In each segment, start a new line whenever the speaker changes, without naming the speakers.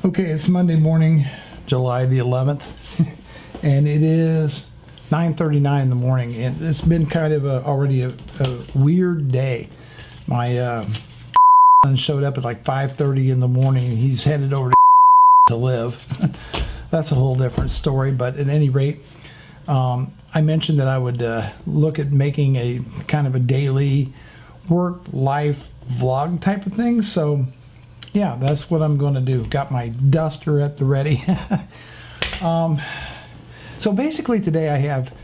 Okay, it's Monday morning, July the 11th, and it is 9:39 in the morning, and it's been kind of already a weird day. My son showed up at like 5:30 in the morning, and he's headed over to live. That's a whole different story, but at any rate, I mentioned that I would look at making a kind of a daily work-life vlog type of thing, so yeah, that's what I'm going to do. Got my duster at the ready. So basically today I have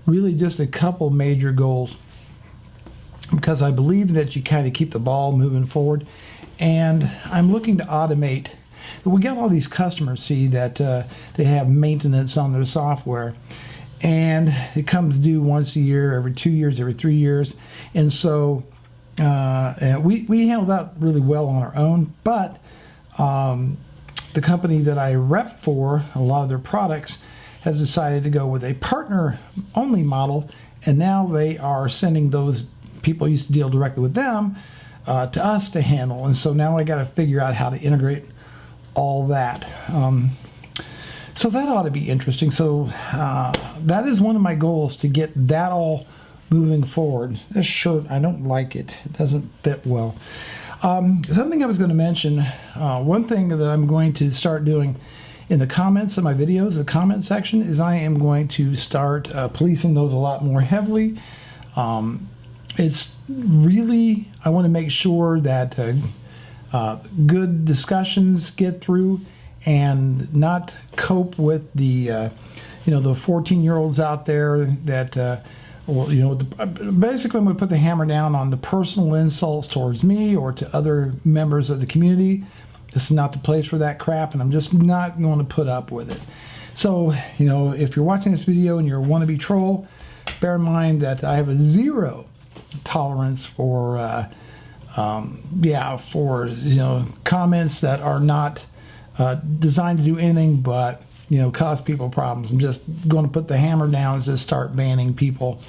really just a couple major goals, because I believe that you kind of keep the ball moving forward, and I'm looking to automate. We got all these customers, see, that they have maintenance on their software, and it comes due once a year, every 2 years, every 3 years, and so we handle that really well on our own, but the company that I rep for a lot of their products has decided to go with a partner-only model, and now they are sending those people who used to deal directly with them to us to handle, and so now I got to figure out how to integrate all that. So that ought to be interesting. So that is one of my goals, to get that all moving forward. This shirt, I don't like it. It doesn't fit well. Something I was going to mention, one thing that I'm going to start doing in the comments of my videos, the comment section, is I am going to start policing those a lot more heavily. It's really, I want to make sure that good discussions get through, and not cope with the the 14-year-olds out there that basically I'm going to put the hammer down on the personal insults towards me or to other members of the community. This is not the place for that crap, and I'm just not going to put up with it. So, if you're watching this video and you're a wannabe troll, bear in mind that I have a zero tolerance for comments that are not designed to do anything but cause people problems. I'm just going to put the hammer down and just start banning people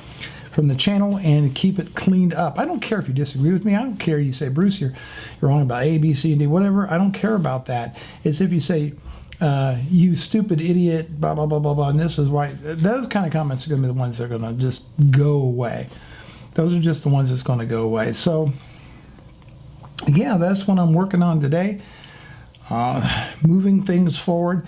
from the channel and keep it cleaned up. I don't care if you disagree with me. I don't care you say, Bruce, you're wrong about A, B, C, and D, whatever. I don't care about that. It's if you say, you stupid idiot, blah, blah, blah, blah, blah, and this is why. Those kind of comments are going to be the ones that are going to just go away. Those are just the ones that's going to go away. So, yeah, that's what I'm working on today. Moving things forward.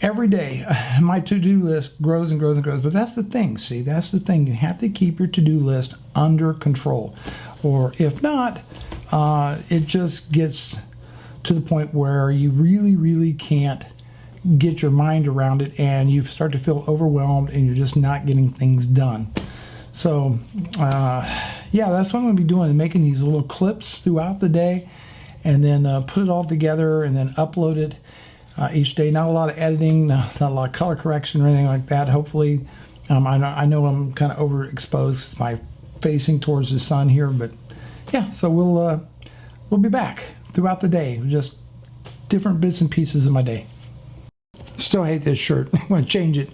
Every day, my to-do list grows and grows and grows. But that's the thing, see? That's the thing. You have to keep your to-do list under control. Or if not, it just gets to the point where you really, really can't get your mind around it, and you start to feel overwhelmed, and you're just not getting things done. So, yeah, that's what I'm going to be doing, making these little clips throughout the day, and then put it all together and then upload it each day. Not a lot of editing, not a lot of color correction or anything like that. Hopefully, I know I'm kind of overexposed by facing towards the sun here, but yeah, so we'll be back throughout the day, just different bits and pieces of my day. Still hate this shirt. I'm going to change it.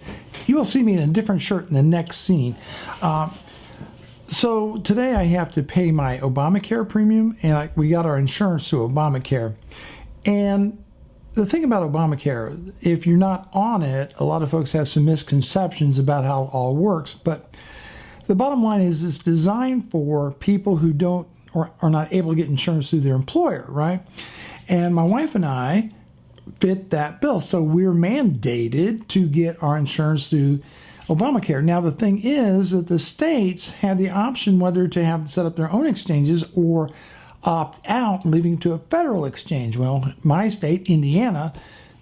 You will see me in a different shirt in the next scene. So today I have to pay my ObamaCare premium, and we got our insurance through ObamaCare. And the thing about ObamaCare, if you're not on it, a lot of folks have some misconceptions about how it all works. But the bottom line is it's designed for people who don't or are not able to get insurance through their employer, right? And my wife and I fit that bill. So we're mandated to get our insurance through ObamaCare. Now, the thing is that the states have the option whether to have set up their own exchanges or opt out, leaving to a federal exchange. Well, my state, Indiana,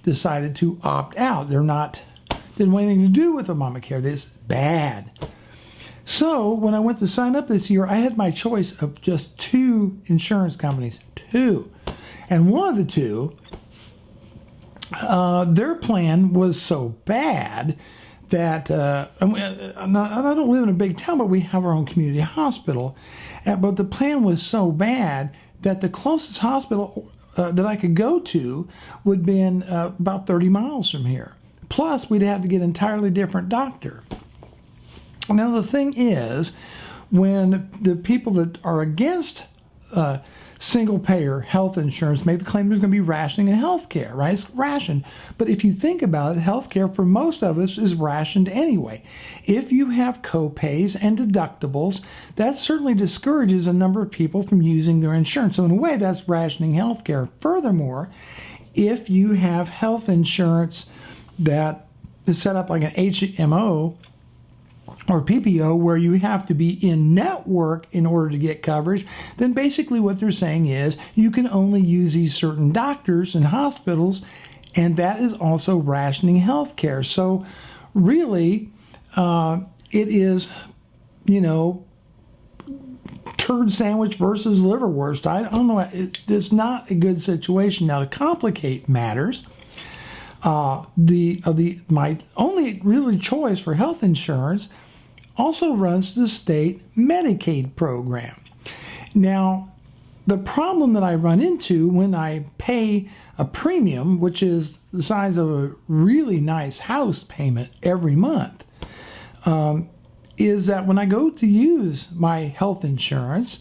decided to opt out. Didn't want anything to do with ObamaCare. This is bad. So when I went to sign up this year, I had my choice of just 2 insurance companies. 2. And one of the 2, their plan was so bad that I don't live in a big town, but we have our own community hospital. But the plan was so bad that the closest hospital that I could go to would have been about 30 miles from here. Plus, we'd have to get an entirely different doctor. Now, the thing is, when the people that are against single payer health insurance make the claim there's going to be rationing in health care, right? It's rationed. But if you think about it, health care for most of us is rationed anyway. If you have co-pays and deductibles, that certainly discourages a number of people from using their insurance. So in a way, that's rationing health care. Furthermore, if you have health insurance that is set up like an HMO or PPO where you have to be in network in order to get coverage, then basically what they're saying is you can only use these certain doctors and hospitals, and that is also rationing health care. So really, it is, turd sandwich versus liverwurst. I don't know. It's not a good situation. Now, to complicate matters, my only really choice for health insurance also runs the state Medicaid program. Now, the problem that I run into when I pay a premium, which is the size of a really nice house payment every month, is that when I go to use my health insurance,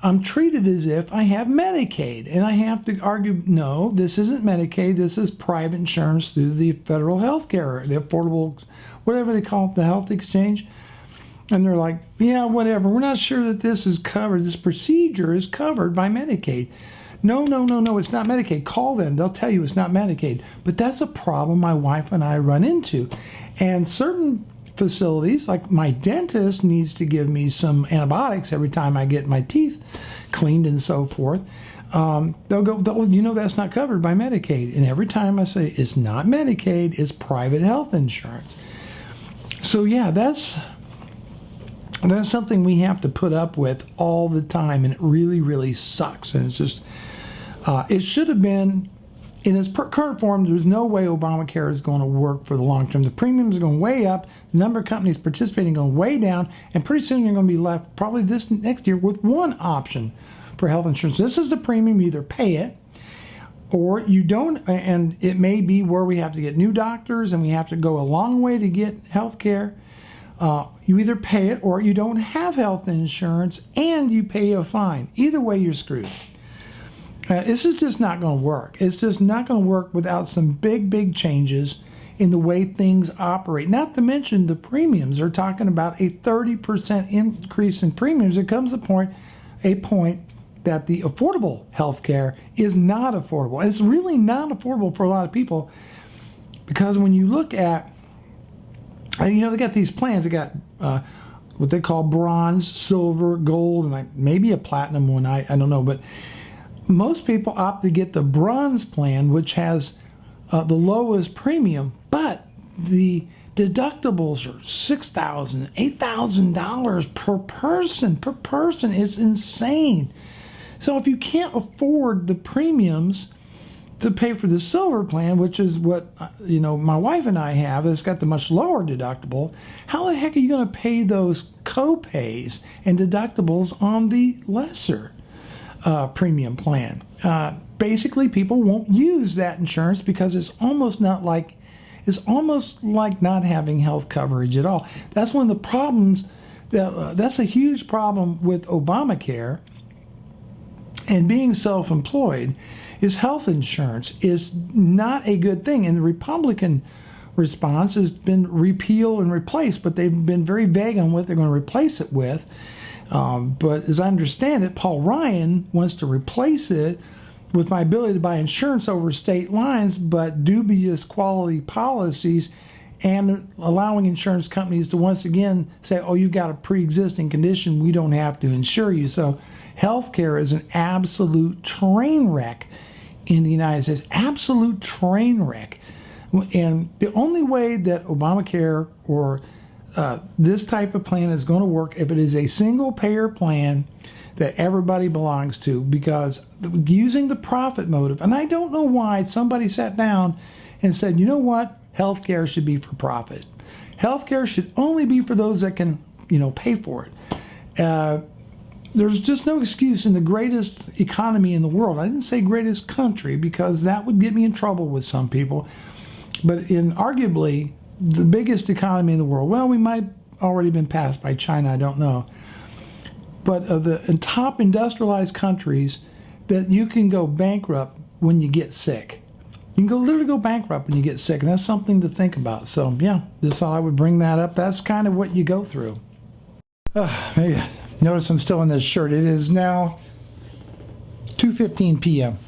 I'm treated as if I have Medicaid. And I have to argue, no, this isn't Medicaid. This is private insurance through the federal health care, the affordable, whatever they call it, the health exchange. And they're like, yeah, whatever. We're not sure that this is covered. This procedure is covered by Medicaid. No, it's not Medicaid. Call them. They'll tell you it's not Medicaid. But that's a problem my wife and I run into. And certain facilities, like my dentist needs to give me some antibiotics every time I get my teeth cleaned and so forth. They'll go, that's not covered by Medicaid. And every time I say it's not Medicaid, it's private health insurance. So yeah, that's something we have to put up with all the time, and it really, really sucks. And it's just, it should have been, in its current form, there's no way Obamacare is going to work for the long term. The premiums are going way up, the number of companies participating going way down, and pretty soon you're going to be left, probably this next year, with one option for health insurance. This is the premium, you either pay it, or you don't, and it may be where we have to get new doctors, and we have to go a long way to get health care. You either pay it or you don't have health insurance and you pay a fine. Either way, you're screwed. This is just not going to work. It's just not going to work without some big changes in the way things operate. Not to mention the premiums. They're talking about a 30% increase in premiums. It comes to a point that the affordable health care is not affordable. It's really not affordable for a lot of people, because when you look at, they got these plans. They got what they call bronze, silver, gold, and maybe a platinum one. I don't know. But most people opt to get the bronze plan, which has the lowest premium, but the deductibles are $6,000, $8,000 per person. Per person is insane. So if you can't afford the premiums to pay for the silver plan, which is what my wife and I have, it's got the much lower deductible, how the heck are you going to pay those co-pays and deductibles on the lesser premium plan? Basically, people won't use that insurance because it's almost like not having health coverage at all. That's one of the problems. That's a huge problem with Obamacare and being self-employed. Is health insurance is not a good thing. And the Republican response has been repeal and replace, but they've been very vague on what they're going to replace it with. But as I understand it, Paul Ryan wants to replace it with my ability to buy insurance over state lines, but dubious quality policies, and allowing insurance companies to once again say, oh, you've got a pre-existing condition, we don't have to insure you. So healthcare is an absolute train wreck in the United States. Absolute train wreck. And the only way that Obamacare or this type of plan is going to work if it is a single payer plan that everybody belongs to, because using the profit motive, and I don't know why somebody sat down and said, you know what, healthcare should be for profit. Healthcare should only be for those that can, pay for it. There's just no excuse in the greatest economy in the world. I didn't say greatest country because that would get me in trouble with some people. But in arguably the biggest economy in the world, well, we might already been passed by China, I don't know. But of the top industrialized countries, that you can go bankrupt when you get sick. You can literally go bankrupt when you get sick, and that's something to think about. So, yeah, just thought I would bring that up. That's kind of what you go through. Maybe notice I'm still in this shirt. It is now 2:15 p.m.,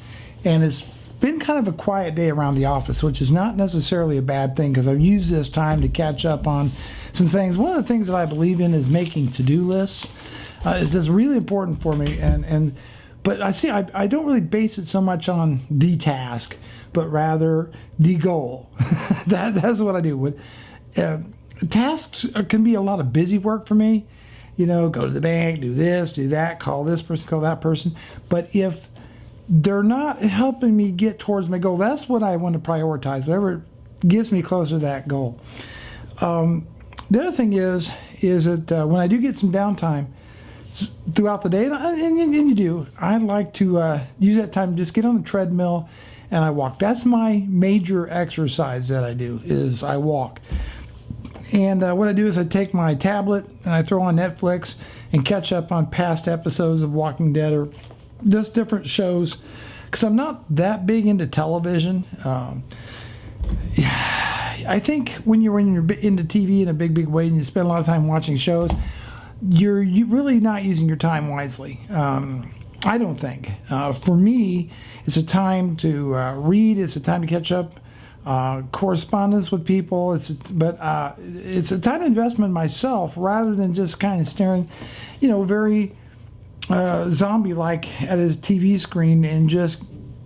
and it's been kind of a quiet day around the office, which is not necessarily a bad thing because I've used this time to catch up on some things. One of the things that I believe in is making to-do lists. It's really important for me, but I don't really base it so much on the task, but rather the goal. That's what I do. Tasks can be a lot of busy work for me. Go to the bank, do this, do that, call this person, call that person. But if they're not helping me get towards my goal, that's what I want to prioritize, whatever gets me closer to that goal. The other thing is that when I do get some downtime throughout the day, and you do, I like to use that time to just get on the treadmill and I walk. That's my major exercise that I do, is I walk. And what I do is I take my tablet and I throw on Netflix and catch up on past episodes of Walking Dead or just different shows, because I'm not that big into television. I think when you're into TV in a big way and you spend a lot of time watching shows, you're really not using your time wisely. I don't think. For me, it's a time to read. It's a time to catch up correspondence with people. It's a time investment myself rather than just kind of staring, very zombie-like at his TV screen and just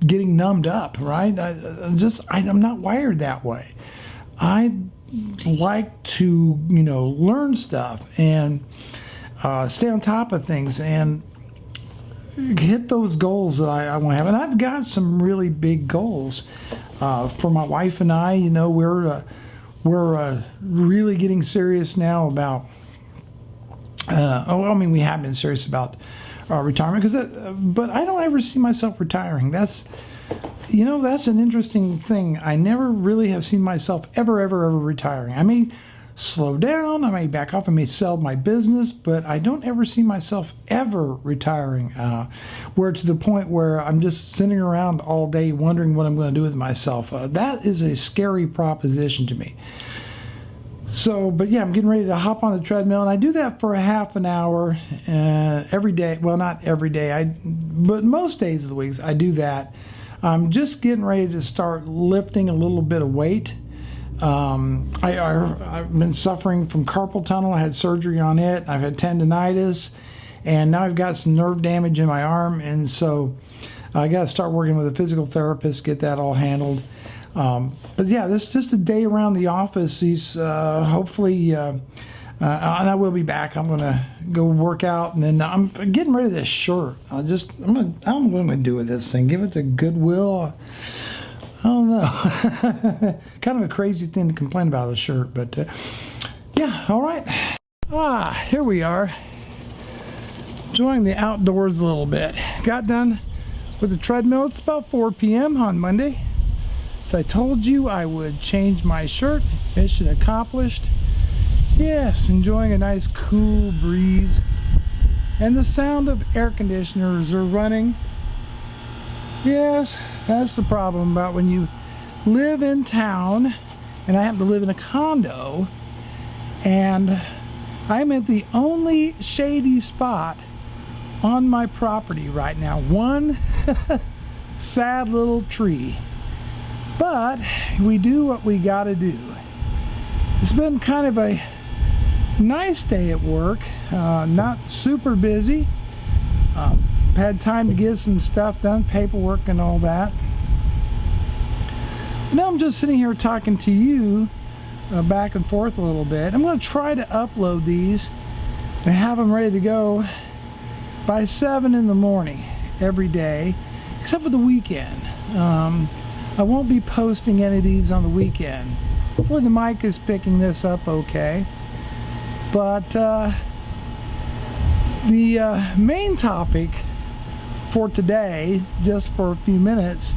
getting numbed up. Right? I'm not wired that way. I like to learn stuff and stay on top of things and hit those goals that I want to have. And I've got some really big goals for my wife and I. We're really getting serious now about we have been serious about retirement, but I don't ever see myself retiring. That's an interesting thing. I never really have seen myself ever retiring. I may slow down, I may back off, I may sell my business, but I don't ever see myself ever retiring, where to the point where I'm just sitting around all day wondering what I'm going to do with myself. That is a scary proposition to me. So, but yeah, I'm getting ready to hop on the treadmill, and I do that for a half an hour every day. Well, not every day, but most days of the week I do that. I'm just getting ready to start lifting a little bit of weight. I've been suffering from carpal tunnel. I had surgery on it. I've had tendonitis, and now I've got some nerve damage in my arm, and so I got to start working with a physical therapist, get that all handled. But yeah, this is just a day around the office. He's hopefully, and I will be back. I'm gonna go work out, and then I'm getting rid of this shirt. I don't know what I'm gonna do with this thing. Give it to Goodwill. I don't know. Kind of a crazy thing to complain about a shirt, but yeah, all right. Here we are, enjoying the outdoors a little bit. Got done with the treadmill. It's about 4 p.m. on Monday. So I told you I would change my shirt. Mission accomplished. Yes, enjoying a nice cool breeze. And the sound of air conditioners are running. Yes, that's the problem about when you live in town, and I happen to live in a condo, and I'm at the only shady spot on my property right now. One sad little tree. But we do what we gotta do. It's been kind of a nice day at work, not super busy. Had time to get some stuff done, paperwork and all that. Now I'm just sitting here talking to you back and forth a little bit. I'm going to try to upload these and have them ready to go by 7 in the morning every day, except for the weekend. I won't be posting any of these on the weekend. Hopefully the mic is picking this up okay. But the main topic for today, just for a few minutes,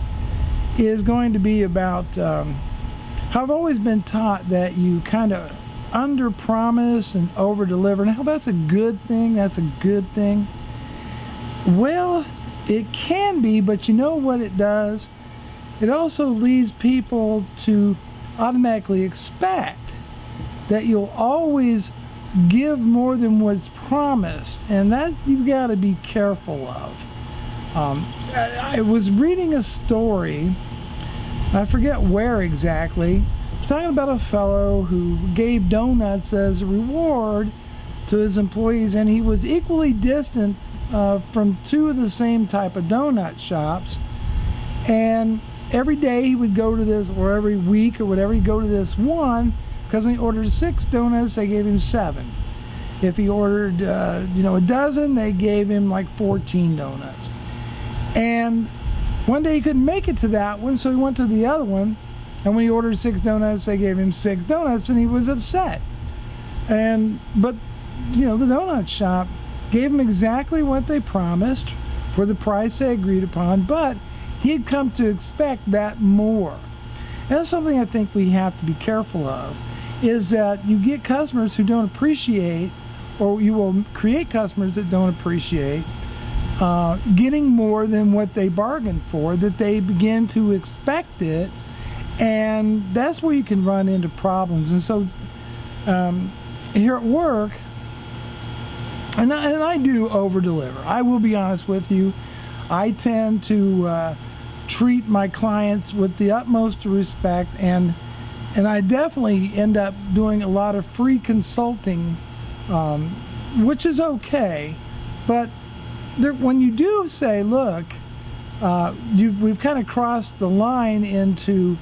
is going to be about how I've always been taught that you kind of under promise and over deliver. Now that's a good thing. Well, it can be, but you know what it does? It also leads people to automatically expect that you'll always give more than what's promised, and that's you've got to be careful of. I was reading a story, I forget where exactly, talking about a fellow who gave donuts as a reward to his employees, and he was equally distant from two of the same type of donut shops, and every day he would go to this, or every week or whatever, he'd go to this one, because when he ordered 6 donuts, they gave him 7. If he ordered a dozen, they gave him like 14 donuts. And one day he couldn't make it to that one, so he went to the other one, and when he ordered 6 donuts, they gave him 6 donuts, and he was upset. But the donut shop gave him exactly what they promised for the price they agreed upon, but he had come to expect that more. And that's something I think we have to be careful of, is that you get customers who don't appreciate, or you will create customers that don't appreciate getting more than what they bargained for, that they begin to expect it, and that's where you can run into problems. And so here at work, and I do over-deliver. I will be honest with you. I tend to treat my clients with the utmost respect, and I definitely end up doing a lot of free consulting, which is okay. But when you do say, look, we've kind of crossed the line into,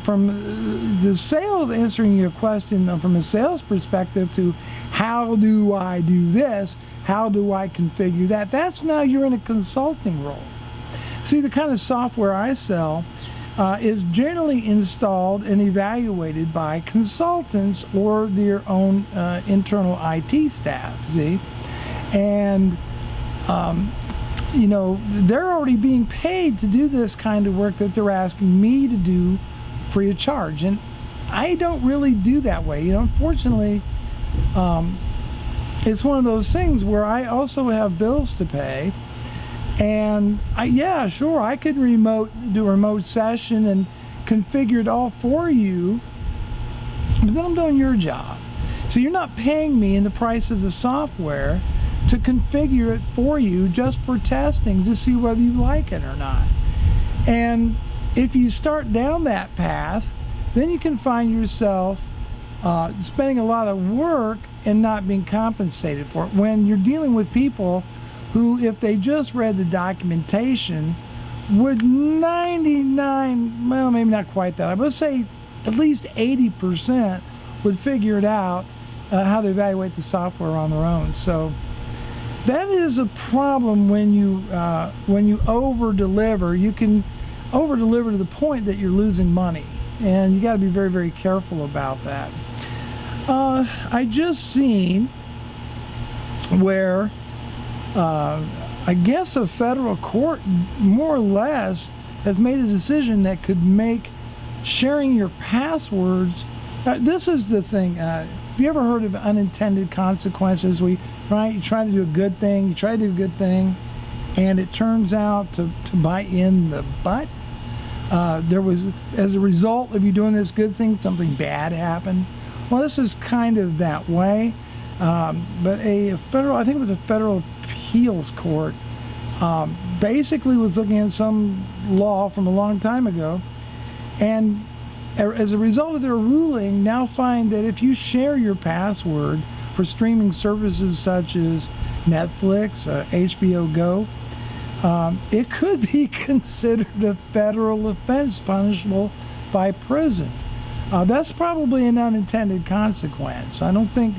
from the sales, answering your question from a sales perspective, to how do I do this? How do I configure that? That's now you're in a consulting role. See, the kind of software I sell is generally installed and evaluated by consultants or their own internal IT staff, see? And, they're already being paid to do this kind of work that they're asking me to do free of charge. And I don't really do that way. Unfortunately, it's one of those things where I also have bills to pay. And I could do a remote session and configure it all for you, but then I'm doing your job. So you're not paying me in the price of the software to configure it for you just for testing to see whether you like it or not. And if you start down that path, then you can find yourself spending a lot of work and not being compensated for it, when you're dealing with people who, if they just read the documentation, would 99, well, maybe not quite that, I would say at least 80% would figure it out, how to evaluate the software on their own. So that is a problem when you over-deliver. You can over-deliver to the point that you're losing money, and you got to be very, very careful about that. I just seen where I guess a federal court more or less has made a decision that could make sharing your passwords. This is the thing. Have you ever heard of unintended consequences? You try to do a good thing, and it turns out to bite in the butt. There was, as a result of you doing this good thing, something bad happened. Well, this is kind of that way. But I think it was a federal appeals court, basically was looking at some law from a long time ago, and as a result of their ruling, now find that if you share your password for streaming services such as Netflix, HBO Go, it could be considered a federal offense punishable by prison. That's probably an unintended consequence. I don't think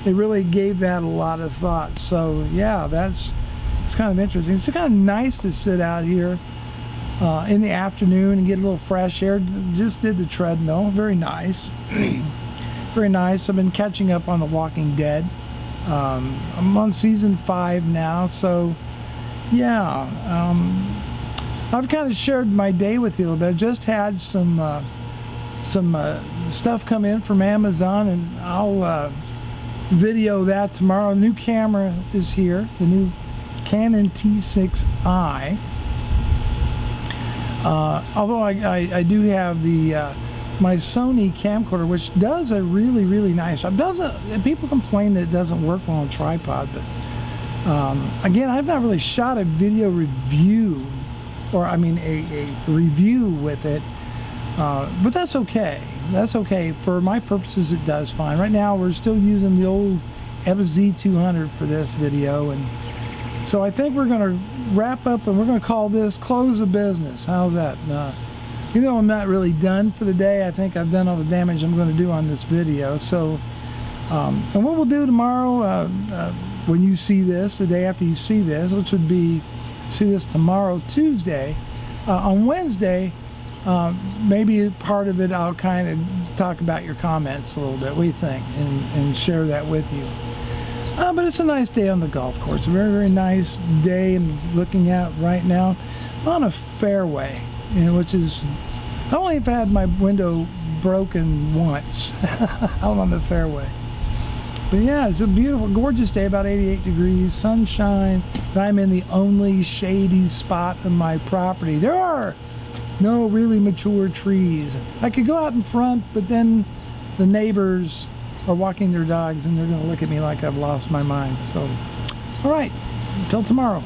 they really gave that a lot of thought. So yeah, it's kind of interesting. It's kind of nice to sit out here in the afternoon and get a little fresh air. Just did the treadmill. Very nice. Very nice. I've been catching up on The Walking Dead. I'm on season 5 now, so yeah. I've kind of shared my day with you a little bit. I just had some stuff come in from Amazon, and I'll video that tomorrow. The new camera is here. The new Canon T6i. Although I do have the my Sony camcorder, which does a really nice job. People complain that it doesn't work well on a tripod, but again, I've not really shot a video review, or I mean a review with it, but that's okay. That's okay. For my purposes, it does fine. Right now, we're still using the old Z200 for this video, and so I think we're going to wrap up, and we're going to call this Close the Business. How's that? I'm not really done for the day. I think I've done all the damage I'm going to do on this video. So, and what we'll do tomorrow, when you see this, the day after you see this, which would be, see this tomorrow, Tuesday, on Wednesday, maybe part of it I'll kind of talk about your comments a little bit, what do you think, and share that with you. But it's a nice day on the golf course, a very nice day. I'm looking out right now on a fairway, which is, I only have had my window broken once out on the fairway. But yeah, it's a beautiful, gorgeous day, about 88 degrees, sunshine. I'm in the only shady spot on my property. There are no really mature trees. I could go out in front, but then the neighbors are walking their dogs and they're going to look at me like I've lost my mind. So, all right, until tomorrow.